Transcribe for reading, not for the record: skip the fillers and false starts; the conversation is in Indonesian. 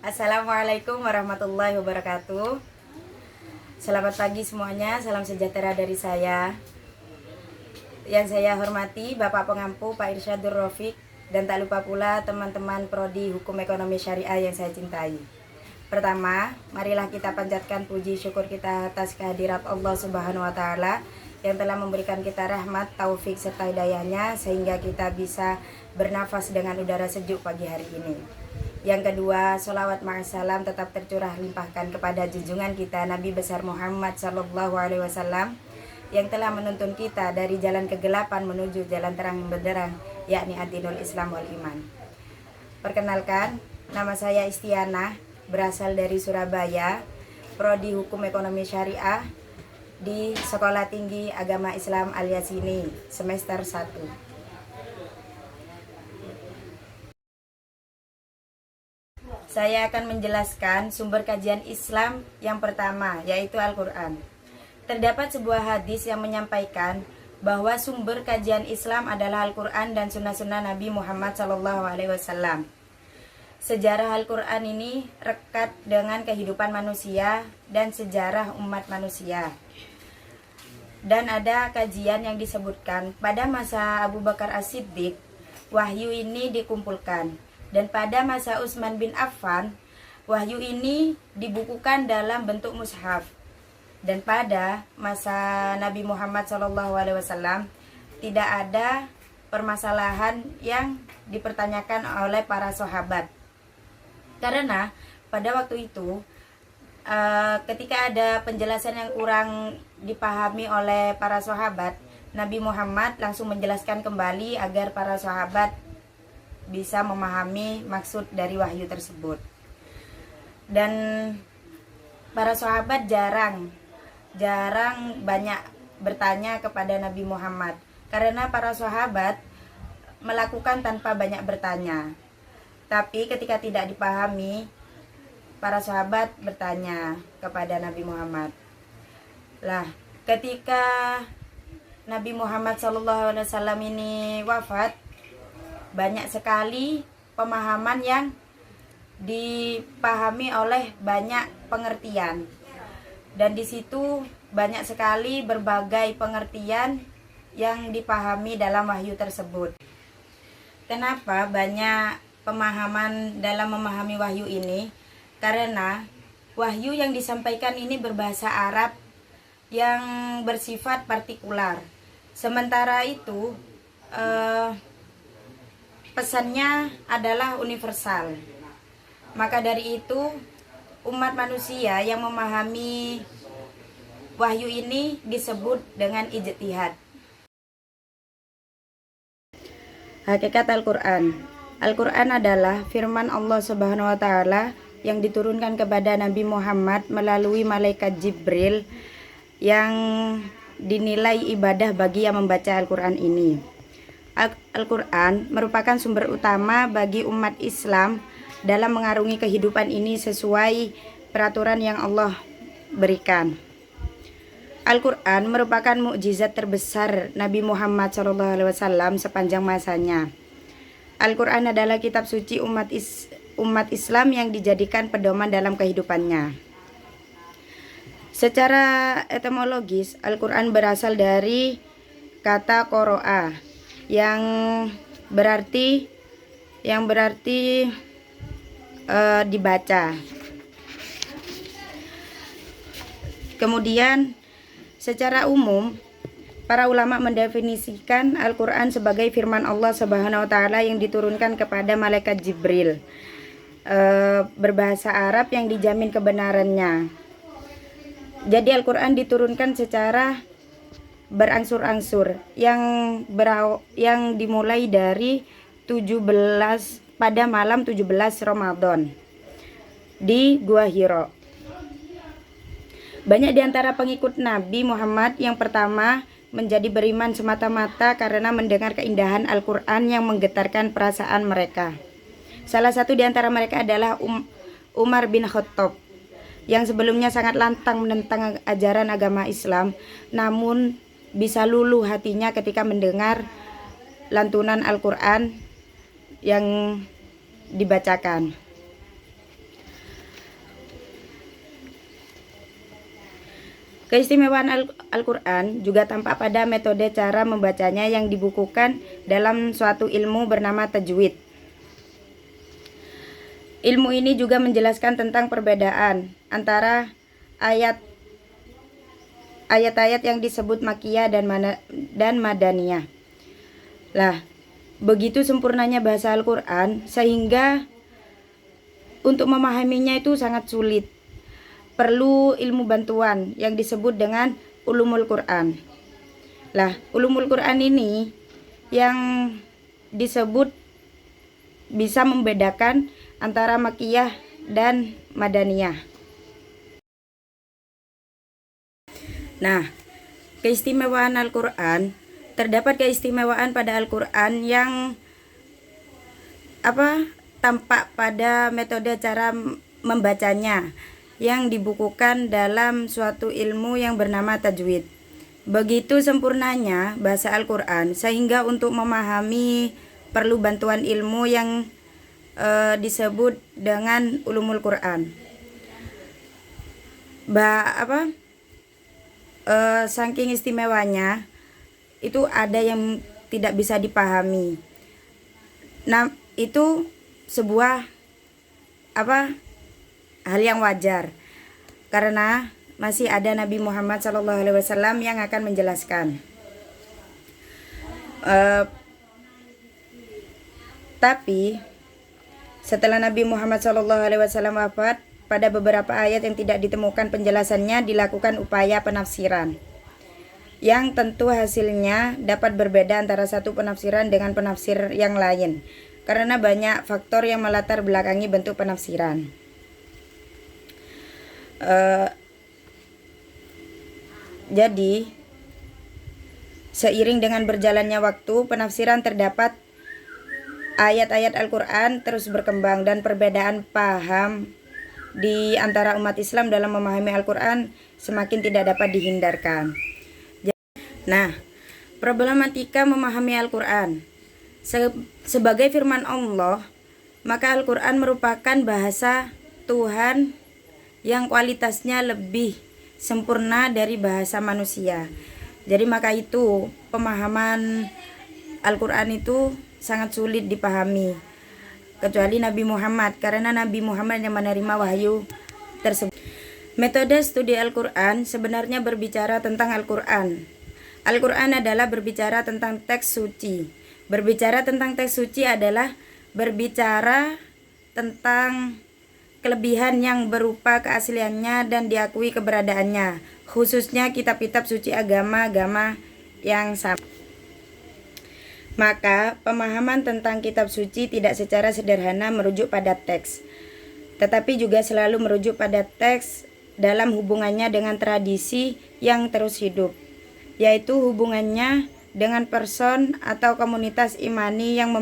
Assalamualaikum warahmatullahi wabarakatuh. Selamat pagi semuanya, salam sejahtera dari saya. Yang saya hormati Bapak Pengampu Pak Irsyadur Rafiq, dan tak lupa pula teman-teman Prodi Hukum Ekonomi Syariah yang saya cintai. Pertama, marilah kita panjatkan puji syukur kita atas kehadirat Allah Subhanahu wa taala yang telah memberikan kita rahmat, taufik serta hidayahnya sehingga kita bisa bernafas dengan udara sejuk pagi hari ini. Yang kedua, sholawat ma'asalam tetap tercurah limpahkan kepada junjungan kita Nabi besar Muhammad Sallallahu Alaihi Wasallam yang telah menuntun kita dari jalan kegelapan menuju jalan terang yang benderang, yakni ad-dinul Islam wal iman. Perkenalkan, nama saya Istiana, berasal dari Surabaya, Prodi Hukum Ekonomi Syariah di Sekolah Tinggi Agama Islam Al-Yasini, semester 1. Saya akan menjelaskan sumber kajian Islam yang pertama, yaitu Al-Quran. Terdapat sebuah hadis yang menyampaikan bahwa sumber kajian Islam adalah Al-Quran dan sunnah-sunnah Nabi Muhammad SAW. Sejarah Al-Quran ini rekat dengan kehidupan manusia dan sejarah umat manusia. Dan ada kajian yang disebutkan pada masa Abu Bakar As-Siddiq, wahyu ini dikumpulkan. Dan pada masa Utsman bin Affan, wahyu ini dibukukan dalam bentuk mushaf. Dan pada masa Nabi Muhammad SAW tidak ada permasalahan yang dipertanyakan oleh para sahabat. Karena pada waktu itu ketika ada penjelasan yang kurang dipahami oleh para sahabat, Nabi Muhammad langsung menjelaskan kembali agar para sahabat bisa memahami maksud dari wahyu tersebut. Dan para sahabat jarang banyak bertanya kepada Nabi Muhammad, karena para sahabat melakukan tanpa banyak bertanya. Tapi ketika tidak dipahami, para sahabat bertanya kepada Nabi Muhammad. Lah, ketika Nabi Muhammad SAW ini wafat, banyak sekali pemahaman yang dipahami oleh banyak pengertian. Dan di situ banyak sekali berbagai pengertian yang dipahami dalam wahyu tersebut. Kenapa banyak pemahaman dalam memahami wahyu ini? Karena wahyu yang disampaikan ini berbahasa Arab yang bersifat partikular. Sementara itu pesannya adalah universal. Maka dari itu umat manusia yang memahami wahyu ini disebut dengan ijtihad. Hakikat Al-Quran. Al-Quran adalah firman Allah Subhanahu wa taala yang diturunkan kepada Nabi Muhammad melalui malaikat Jibril yang dinilai ibadah bagi yang membaca Al-Quran ini. Al-Quran merupakan sumber utama bagi umat Islam dalam mengarungi kehidupan ini sesuai peraturan yang Allah berikan. Al-Quran merupakan mukjizat terbesar Nabi Muhammad SAW sepanjang masanya. Al-Quran adalah kitab suci umat Islam yang dijadikan pedoman dalam kehidupannya. Secara etimologis, Al-Quran berasal dari kata qoro'a yang berarti dibaca. Kemudian secara umum para ulama mendefinisikan Al-Quran sebagai firman Allah Subhanahu wa taala yang diturunkan kepada malaikat Jibril, berbahasa Arab yang dijamin kebenarannya. Jadi Al-Quran diturunkan secara berangsur-angsur yang dimulai dari pada malam 17 Ramadan di Gua Hiro. Banyak di antara pengikut Nabi Muhammad yang pertama menjadi beriman semata-mata karena mendengar keindahan Al-Quran yang menggetarkan perasaan mereka. Salah satu di antara mereka adalah Umar bin Khattab yang sebelumnya sangat lantang menentang ajaran agama Islam, namun bisa luluh hatinya ketika mendengar lantunan Al-Quran yang dibacakan. Keistimewaan Al-Quran juga tampak pada metode cara membacanya yang dibukukan dalam suatu ilmu bernama tajwid. Ilmu ini juga menjelaskan tentang perbedaan antara ayat-ayat yang disebut Makkiyah dan Madaniyah. Lah, begitu sempurnanya bahasa Al-Quran sehingga untuk memahaminya itu sangat sulit. Perlu ilmu bantuan yang disebut dengan ulumul Quran. Lah, ulumul Quran ini yang disebut bisa membedakan antara Makkiyah dan Madaniyah. Nah, keistimewaan Al-Quran, terdapat keistimewaan pada Al-Quran yang tampak pada metode cara membacanya yang dibukukan dalam suatu ilmu yang bernama tajwid. Begitu sempurnanya bahasa Al-Quran sehingga untuk memahami perlu bantuan ilmu yang disebut dengan ulumul Quran. Saking istimewanya itu ada yang tidak bisa dipahami. Nah, itu sebuah hal yang wajar karena masih ada Nabi Muhammad SAW yang akan menjelaskan. Tapi setelah Nabi Muhammad SAW wafat, pada beberapa ayat yang tidak ditemukan penjelasannya dilakukan upaya penafsiran, yang tentu hasilnya dapat berbeda antara satu penafsiran dengan penafsir yang lain karena banyak faktor yang melatar belakangi bentuk penafsiran. Jadi seiring dengan berjalannya waktu, penafsiran terdapat ayat-ayat Al-Quran terus berkembang dan perbedaan paham di antara umat Islam dalam memahami Al-Quran semakin tidak dapat dihindarkan. Nah, problematika memahami Al-Quran sebagai firman Allah, maka Al-Quran merupakan bahasa Tuhan yang kualitasnya lebih sempurna dari bahasa manusia. Jadi maka itu pemahaman Al-Quran itu sangat sulit dipahami kecuali Nabi Muhammad, karena Nabi Muhammad yang menerima wahyu tersebut. Metode studi Al-Quran sebenarnya berbicara tentang Al-Quran. Al-Quran adalah berbicara tentang teks suci. Berbicara tentang teks suci adalah berbicara tentang kelebihan yang berupa keasliannya dan diakui keberadaannya, khususnya kitab-kitab suci agama-agama yang sama. Maka pemahaman tentang kitab suci tidak secara sederhana merujuk pada teks, tetapi juga selalu merujuk pada teks dalam hubungannya dengan tradisi yang terus hidup, yaitu hubungannya dengan person atau komunitas imani yang